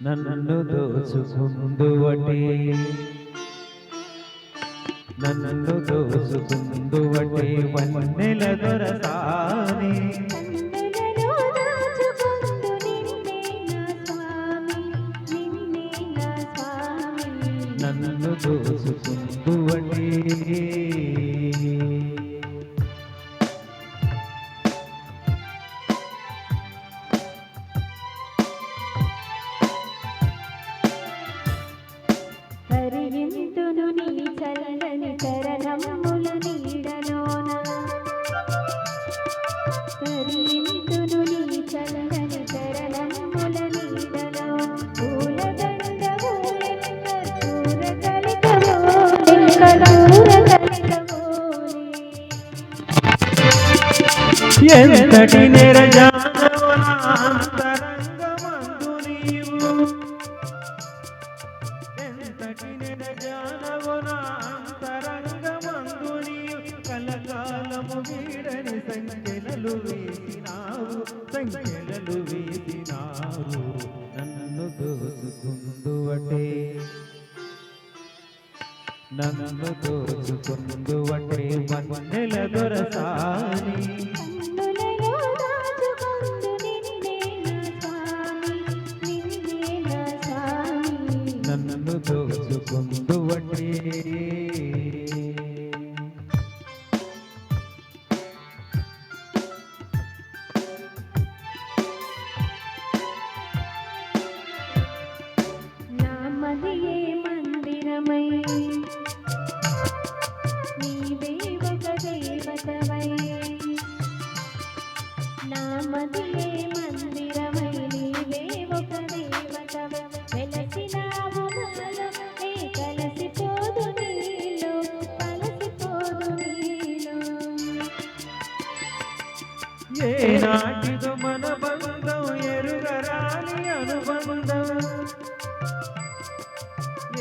నన్ను దోచుకుందువటే నన్ను దోచుకుందువటే వన్నెల దొరసాని నన్ను దోచుకుందువటే కరిగింతును నీ చల్లని చరణముల నీడలోన కరిగింతును నీ చల్లని చరణముల నీడలో పూలదండ కర్పూర కలితమోలే ఎంతటి నిరజానవు నా అంతరంగమందు నీవు ఎంతటి నిరజానవు నా అంతరంగమందు నీవు కలకాలము వీడని సంఖ్యలు వేసినావు నన్ను దోచుకుందువటే నన్ను దోచుకుందువటే వన్నెల దొరసాని కన్నులలో దాచుకొందు నిన్నే నా స్వామి నిన్నే నా స్వామి నన్ను దోచుకుందువటే నా మదియే మందిరమై నీవే ఒక దేవతవై నా మదియే మందిరమై నీవే ఒక దేవతవై వెలసినావు నాలో నే కలసిపోదు నీలో ఏనాటిదో మన బంధం ఎరుగరాని అనుబంధం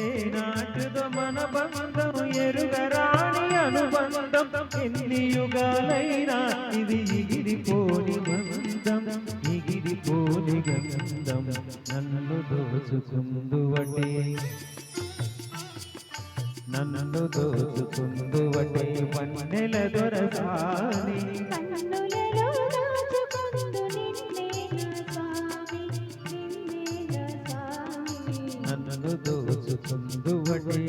ఏనాటిదో మన బంధం ఎరుగరాని అనుబంధం ఎన్ని యుగాలైనా ఇది ఎగిరిపోని బంధం ఎగిరిపోని గంధం నన్ను దోచుకుందువటే నన్ను దోచుకుందువటే వన్నెల దొరసాని కన్నులలో దాచుకొందు నిన్నే నా స్వామి నిన్నే నా స్వామి నన్ను దోచుకుందువటే